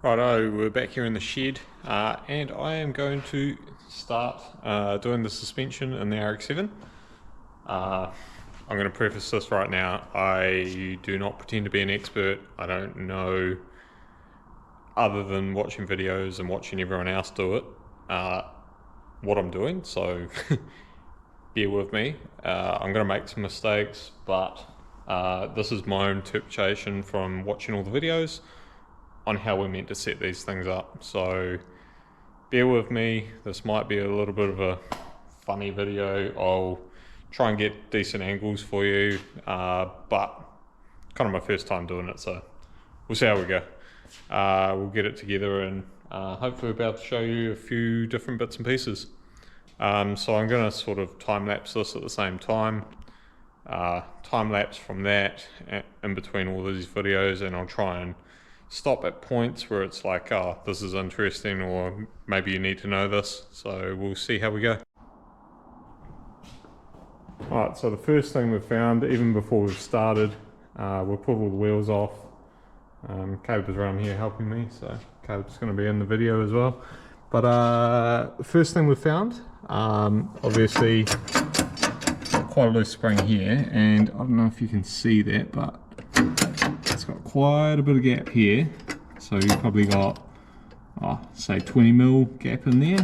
Righto, we're back here in the shed, and I am going to start doing the suspension in the RX-7. I'm going to preface this right now. I do not pretend to be an expert. I don't know, other than watching videos and watching everyone else do it, what I'm doing, so bear with me. I'm going to make some mistakes, but this is my own interpretation from watching all the videos on how we're meant to set these things up. So bear with me, this might be a little bit of a funny video. I'll try and get decent angles for you, but kind of my first time doing it, so we'll see how we go. We'll get it together and hopefully we'll be able to show you a few different bits and pieces. So I'm going to sort of time lapse this at the same time, time lapse from that in between all these videos, and I'll try and stop at points where it's like, oh, this is interesting, or maybe you need to know this. So we'll see how we go. Alright, so the first thing we've found, even before we've started, we'll pull all the wheels off. Caleb is around here helping me, so Caleb's going to be in the video as well. But the first thing we've found, obviously quite a loose spring here, and I don't know if you can see that, but it's got quite a bit of gap here, so you've probably got, say 20mm gap in there,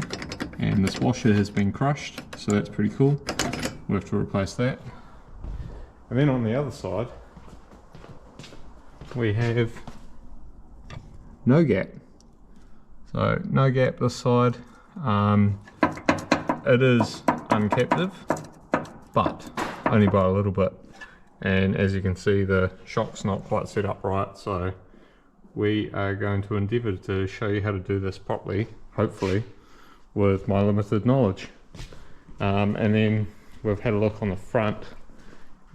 and this washer has been crushed, so that's pretty cool. We'll have to replace that. And then on the other side, we have no gap. So no gap this side. It is uncaptive, but only by a little bit. And as you can see, the shock's not quite set up right, so we are going to endeavour to show you how to do this properly, hopefully, with my limited knowledge. And then we've had a look on the front,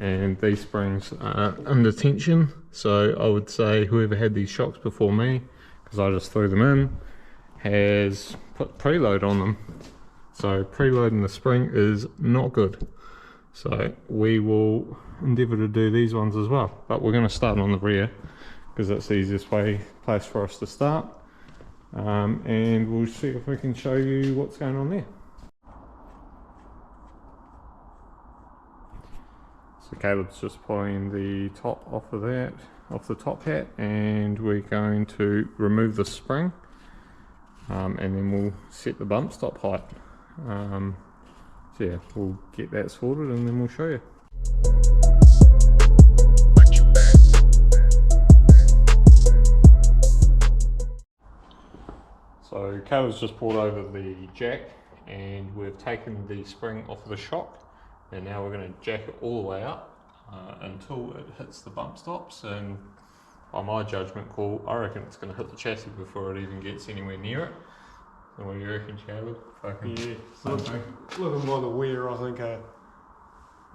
and these springs are under tension, so I would say whoever had these shocks before me, because I just threw them in, has put preload on them. So preloading the spring is not good. So we will endeavour to do these ones as well, but we're going to start on the rear because that's the easiest place for us to start, and we'll see if we can show you what's going on there. So Caleb's just pulling the top off of that, off the top hat, and we're going to remove the spring, and then we'll set the bump stop height. So yeah, we'll get that sorted and then we'll show you. So Caleb's just pulled over the jack, and we've taken the spring off of the shock, and now we're going to jack it all the way up until it hits the bump stops, and by my judgment call, I reckon it's going to hit the chassis before it even gets anywhere near it. So what do you reckon, Caleb? Yeah, looking by the wear, I think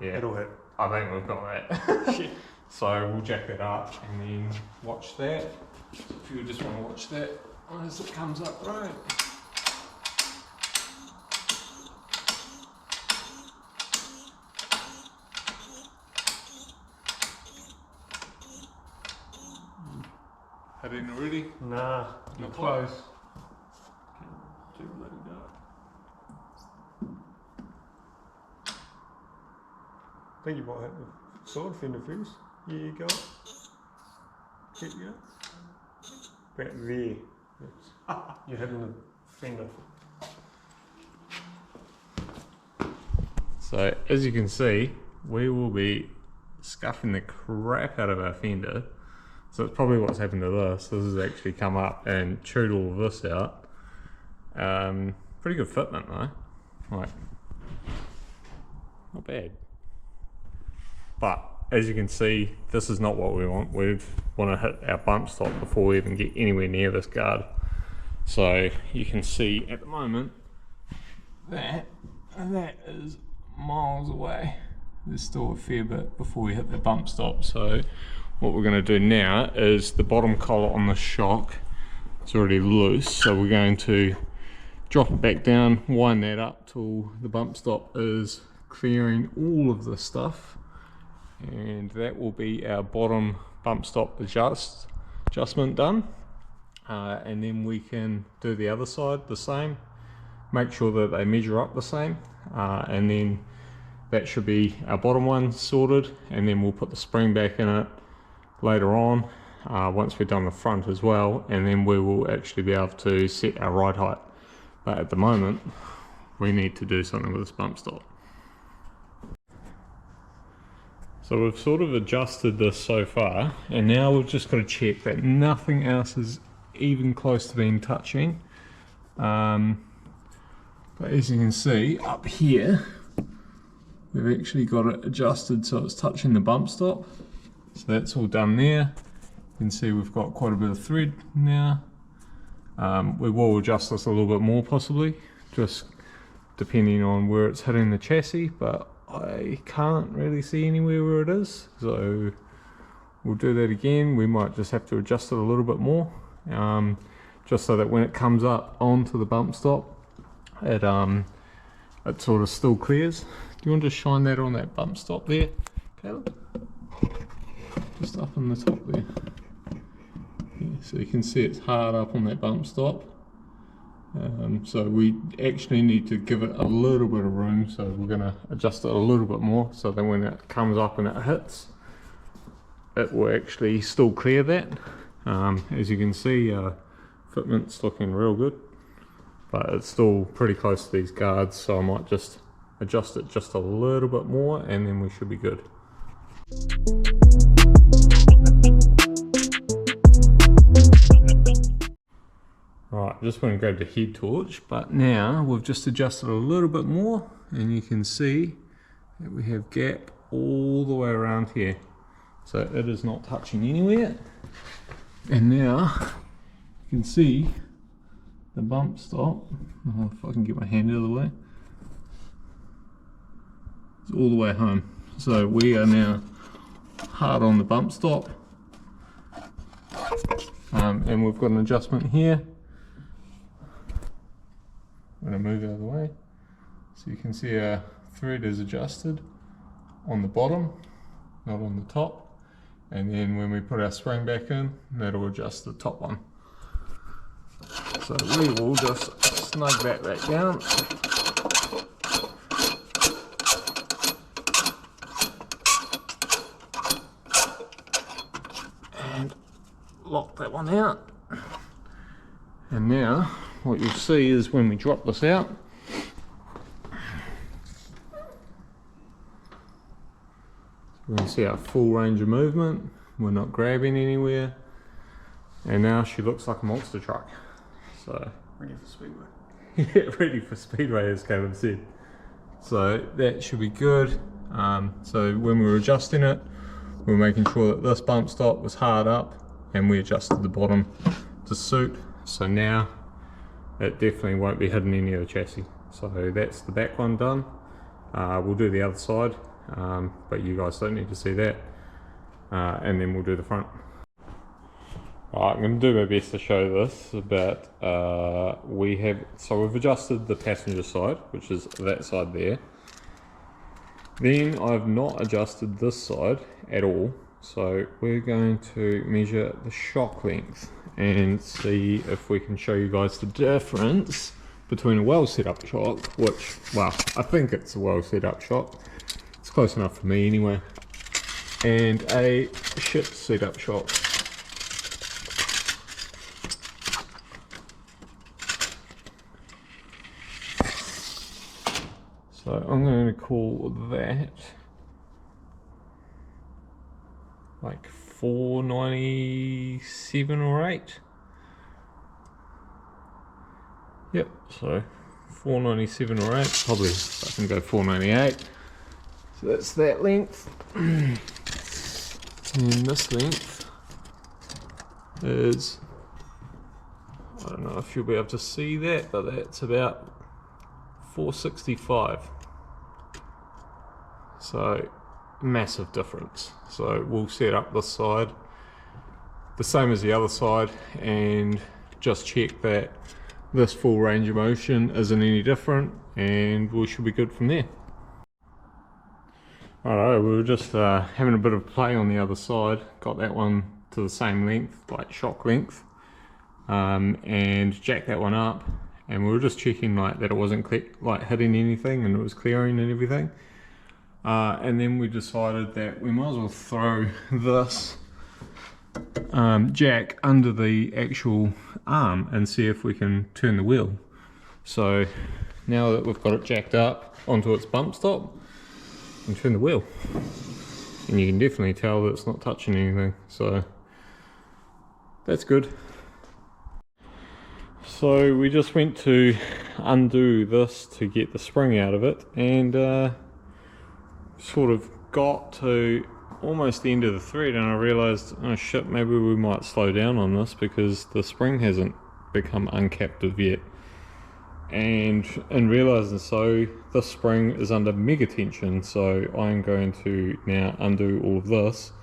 yeah, it'll hit. I think we've got that. So we'll jack that up and then watch that. So if you just want to watch that as it comes up, right? Had it already? Nah, Not close. Too bloody dark. I think you might hit the side fender first. Yeah, you go. Keep going. About there. You're hitting the fender. So as you can see, we will be scuffing the crap out of our fender. So it's probably what's happened to this. This has actually come up and chewed all of this out. Pretty good fitment though. Like, not bad. But as you can see, this is not what we want. We want to hit our bump stop before we even get anywhere near this guard. So you can see at the moment that is miles away. There's still a fair bit before we hit the bump stop. So what we're going to do now is the bottom collar on the shock is already loose, so we're going to drop it back down, wind that up till the bump stop is clearing all of the stuff, and that will be our bottom bump stop adjustment done. and then we can do the other side the same, make sure that they measure up the same, and then that should be our bottom one sorted, and then we'll put the spring back in it later on, once we've done the front as well, and then we will actually be able to set our ride height. But at the moment we need to do something with this bump stop. So we've sort of adjusted this so far, and now we've just got to check that nothing else is even close to being touching. But as you can see up here, we've actually got it adjusted so it's touching the bump stop. So that's all done there. You can see we've got quite a bit of thread now. We will adjust this a little bit more possibly, just depending on where it's hitting the chassis, but I can't really see anywhere where it is, so we'll do that again. We might just have to adjust it a little bit more, just so that when it comes up onto the bump stop, it sort of still clears. Do you want to shine that on that bump stop there, Caleb? Just up on the top there. Yeah, so you can see it's hard up on that bump stop. So we actually need to give it a little bit of room, so we're going to adjust it a little bit more, so then when it comes up and it hits, it will actually still clear that. As you can see, fitment's looking real good, but it's still pretty close to these guards, so I might just adjust it just a little bit more and then we should be good. Right, just went and grabbed a head torch, but now we've just adjusted a little bit more, and you can see that we have gap all the way around here. So it is not touching anywhere. And now you can see the bump stop. Oh, if I can get my hand out of the way. It's all the way home. So we are now hard on the bump stop. And we've got an adjustment here. I'm going to move out of the way so you can see our thread is adjusted on the bottom, not on the top, and then when we put our spring back in, that'll adjust the top one. So we will just snug that back down. And lock that one out. And now what you'll see is when we drop this out, we can see our full range of movement. We're not grabbing anywhere, and now she looks like a monster truck. So Ready for speedway. yeah, ready for speedway, as Caleb said. So that should be good. So when we were adjusting it, we were making sure that this bump stop was hard up, and we adjusted the bottom to suit. So now it definitely won't be hitting any of the chassis. So that's the back one done. We'll do the other side, but you guys don't need to see that. And then we'll do the front. Right, I'm going to do my best to show this, but we've adjusted the passenger side, which is that side there. Then I've not adjusted this side at all, so we're going to measure the shock length and see if we can show you guys the difference between a well set up shock, which, well, I think it's a well set up shock, it's close enough for me anyway, and a shit set up shock. So I'm going to call that like 497 or 8. Yep, so 497 or 8, probably I can go 498. So that's that length. And this length is, I don't know if you'll be able to see that, but that's about 465. So massive difference. So we'll set up this side the same as the other side and just check that this full range of motion isn't any different, and we should be good from there. Alright, we were just having a bit of play on the other side, got that one to the same length, like shock length, and jacked that one up, and we were just checking like that it wasn't hitting anything and it was clearing and everything. And then we decided that we might as well throw this jack under the actual arm and see if we can turn the wheel. So now that we've got it jacked up onto its bump stop, we can turn the wheel, and you can definitely tell that it's not touching anything, so that's good. So we just went to undo this to get the spring out of it, and sort of got to almost the end of the thread, and I realized, oh shit, maybe we might slow down on this because the spring hasn't become uncaptive yet. And in realizing so, this spring is under mega tension, so I'm going to now undo all of this,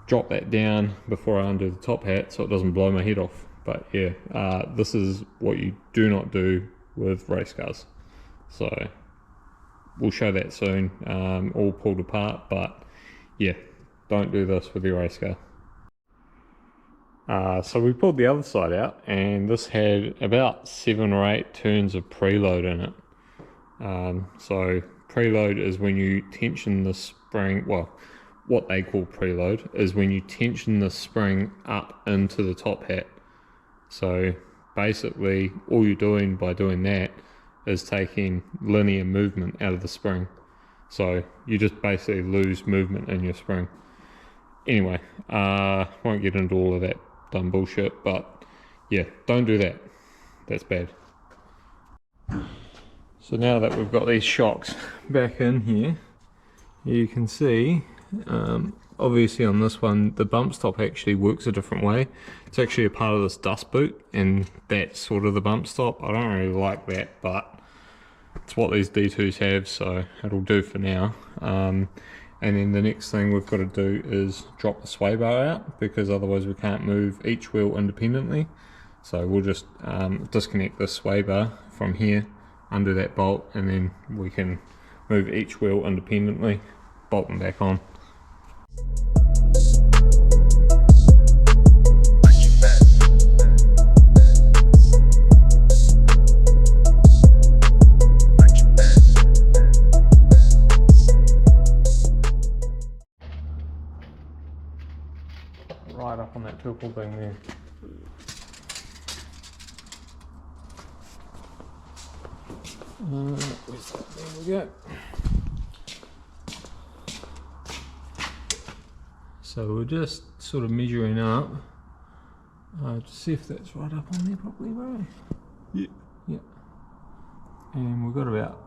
drop that down before I undo the top hat so it doesn't blow my head off. But yeah, this is what you do not do with race cars, so we'll show that soon, all pulled apart. But yeah, don't do this with your race car. So we pulled the other side out, and this had about 7 or 8 turns of preload in it. So preload is when you tension the spring, well, what they call preload is when you tension the spring up into the top hat. So basically all you're doing by doing that is taking linear movement out of the spring. So you just basically lose movement in your spring. Anyway, won't get into all of that dumb bullshit, but yeah, don't do that. That's bad. So now that we've got these shocks back in here, you can see, obviously on this one, the bump stop actually works a different way. It's actually a part of this dust boot, and that's sort of the bump stop. I don't really like that, but it's what these D2s have, so it'll do for now. And then the next thing we've got to do is drop the sway bar out, because otherwise we can't move each wheel independently. So we'll just disconnect the sway bar from here, undo that bolt, and then we can move each wheel independently, bolt them back on. Right up on that purple thing there. Where's that? There we go. So we're just sort of measuring up to see if that's right up on there properly, right? Yeah. Yeah. And we've got about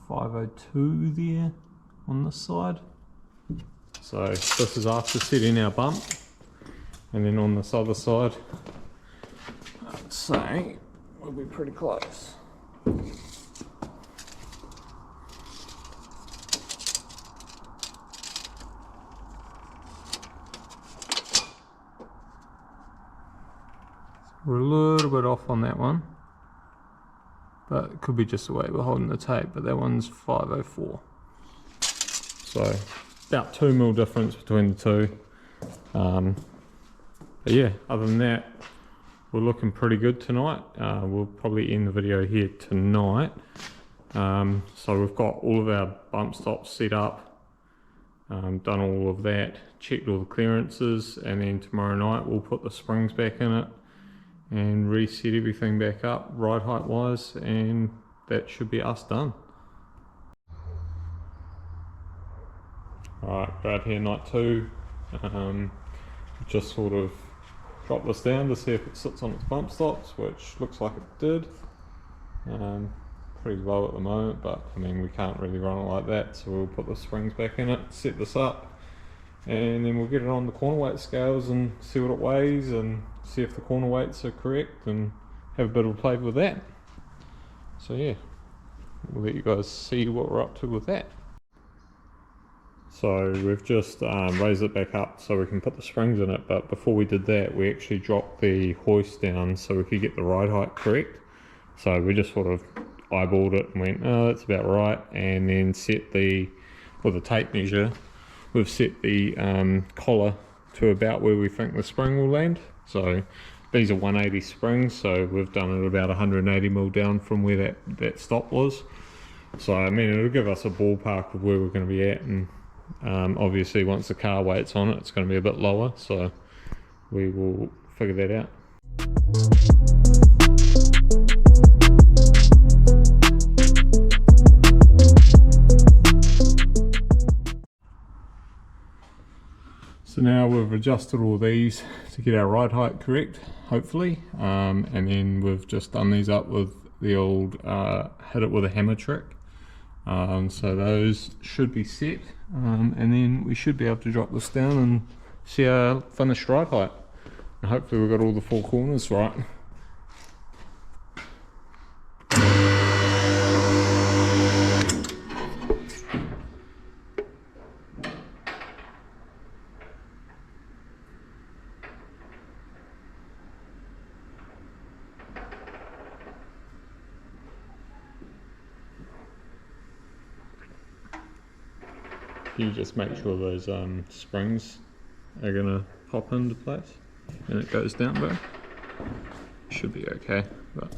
502 there on this side. So this is after setting our bump, and then on this other side, I'd say we'll be pretty close. We're a little bit off on that one, but it could be just the way we're holding the tape, but that one's 504. So about 2mm difference between the two. But yeah, other than that, we're looking pretty good tonight. We'll probably end the video here tonight. So we've got all of our bump stops set up, done all of that, checked all the clearances, and then tomorrow night we'll put the springs back in it and reset everything back up ride height wise, and that should be us done. Alright, we're out here night 2. Just sort of drop this down to see if it sits on its bump stops, which looks like it did. Pretty low at the moment, but I mean we can't really run it like that, so we'll put the springs back in it, set this up, and then we'll get it on the corner weight scales and see what it weighs and see if the corner weights are correct, and have a bit of a play with that. So yeah, we'll let you guys see what we're up to with that. So we've just raised it back up so we can put the springs in it, but before we did that we actually dropped the hoist down so we could get the ride height correct. So we just sort of eyeballed it and went, oh, that's about right, and then set the, with a tape measure, we've set the collar to about where we think the spring will land. So these are 180 springs, so we've done it about 180mm down from where that stop was. So I mean, it'll give us a ballpark of where we're going to be at, and obviously once the car weight's on it, it's going to be a bit lower, so we will figure that out. So now we've adjusted all these to get our ride height correct, hopefully, and then we've just done these up with the old hit it with a hammer trick. So those should be set, and then we should be able to drop this down and see our finished ride height. And hopefully we've got all the four corners right. You just make sure those springs are gonna pop into place and it goes down, but should be okay. But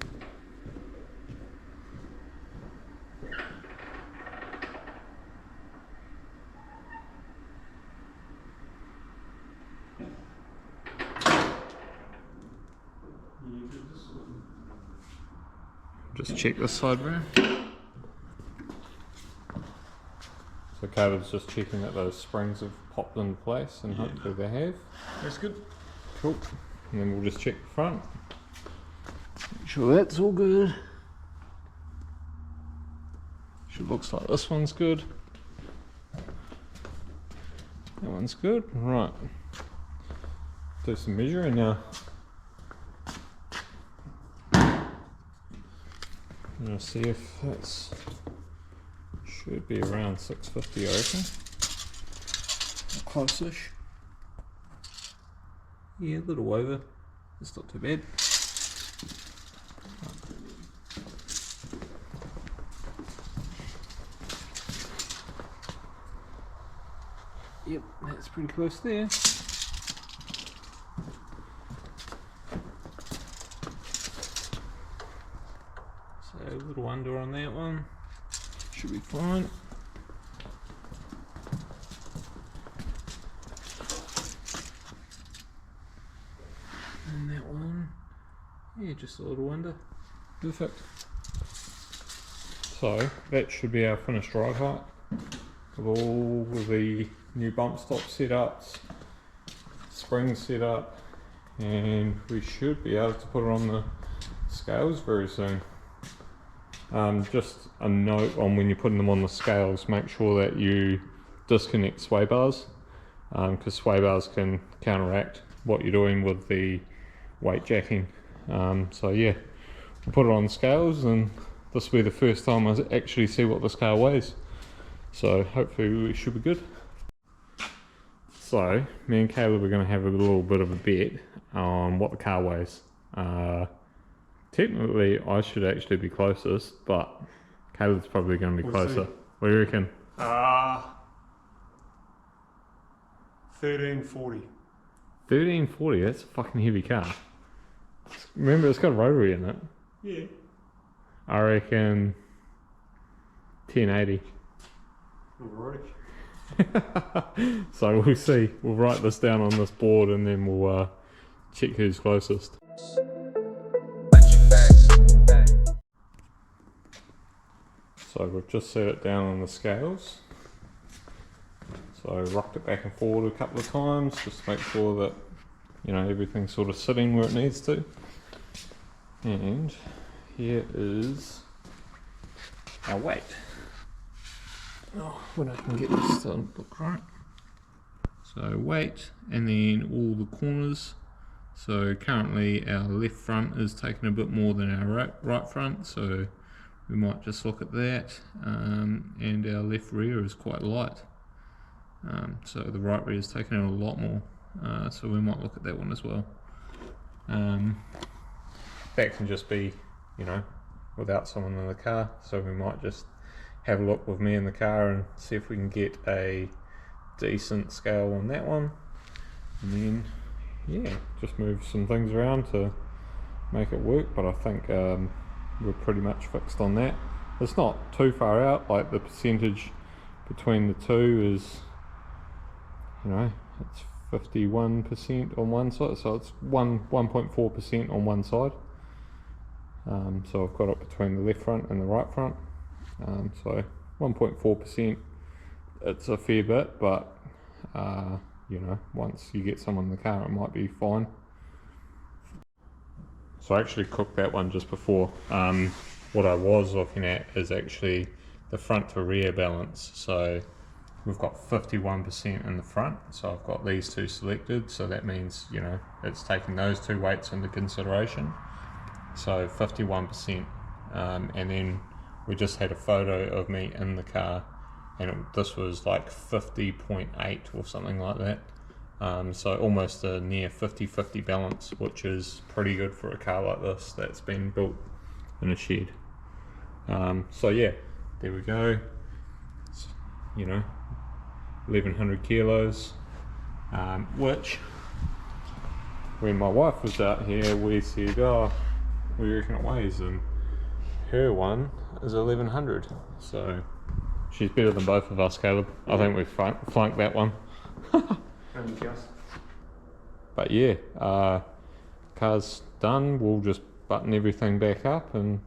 just check this side, bro. So Caleb's just checking that those springs have popped into place, and hopefully they have. That's good. Cool. And then we'll just check the front. Make sure that's all good. Should looks like this one's good. That one's good. Right. Do some measuring now. I'm gonna see if that's should be around 650, I reckon. Close-ish. Yeah, a little over. It's not too bad. Yep, that's pretty close there. So a little under on that one. Should be fine. And that one, yeah, just a little under. Perfect. So that should be our finished ride height with all of the new bump stop setups, springs set up, and we should be able to put it on the scales very soon. Just a note on when you're putting them on the scales, make sure that you disconnect sway bars, because sway bars can counteract what you're doing with the weight jacking. So yeah, we'll put it on scales, and this will be the first time I actually see what this car weighs. So hopefully we should be good. So me and Caleb are going to have a little bit of a bet on what the car weighs. Technically, I should actually be closest, but Caleb's probably going to be closer. What do you reckon? 1340. 1340, that's a fucking heavy car. Remember, it's got a rotary in it. Yeah. I reckon 1080. Alright. So we'll see. We'll write this down on this board and then we'll check who's closest. So we've just set it down on the scales. So rocked it back and forward a couple of times just to make sure that, you know, everything's sort of sitting where it needs to. And here is our weight. Oh, when I can get this to look right. So weight, and then all the corners. So currently our left front is taking a bit more than our right front, so we might just look at that. And our left rear is quite light. So the right rear is taking in a lot more, so we might look at that one as well. That can just be, you know, without someone in the car, so we might just have a look with me in the car and see if we can get a decent scale on that one. And then, yeah, just move some things around to make it work, but I think we're pretty much fixed on that. It's not too far out, like the percentage between the two is, you know, it's 51% on one side, so it's 1.4% on one side. So I've got it between the left front and the right front. So 1.4%, it's a fair bit, but you know, once you get someone in the car, it might be fine. So I actually cooked that one just before. What I was looking at is actually the front to rear balance. So we've got 51% in the front, so I've got these two selected, so that means, you know, it's taking those two weights into consideration. So 51%, and then we just had a photo of me in the car, and this was like 50.8 or something like that. So almost a near 50-50 balance, which is pretty good for a car like this that's been built in a shed. So yeah, there we go. It's, you know, 1100 kilos, which when my wife was out here, we said, oh, we reckon it weighs, and her one is 1100. So she's better than both of us, Caleb. I think we flunked that one. But yeah, car's done. We'll just button everything back up and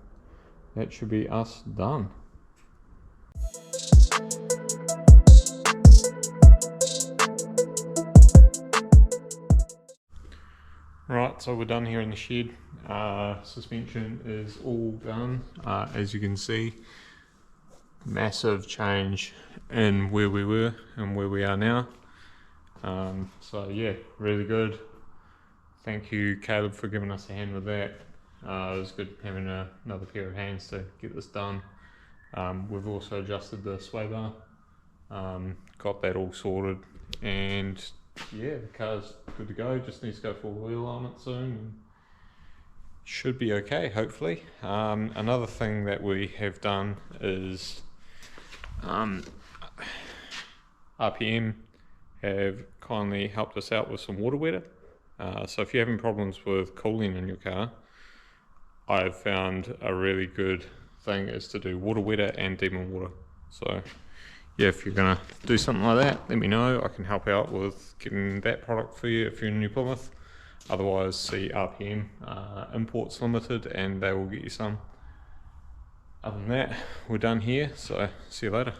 that should be us done. Right, so we're done here in the shed. Suspension is all done. As you can see, massive change in where we were and where we are now. So yeah, really good. Thank you, Caleb, for giving us a hand with that. It was good having another pair of hands to get this done. We've also adjusted the sway bar, got that all sorted, and yeah, the car's good to go. Just needs to go full wheel on it soon and should be okay, hopefully. Another thing that we have done is RPM have kindly helped us out with some water wetter. So if you're having problems with cooling in your car, I've found a really good thing is to do water wetter and demon water. So yeah, if you're gonna do something like that, let me know. I can help out with getting that product for you if you're in New Plymouth. Otherwise, see RPM Imports Limited and they will get you some. Other than that, we're done here, so see you later.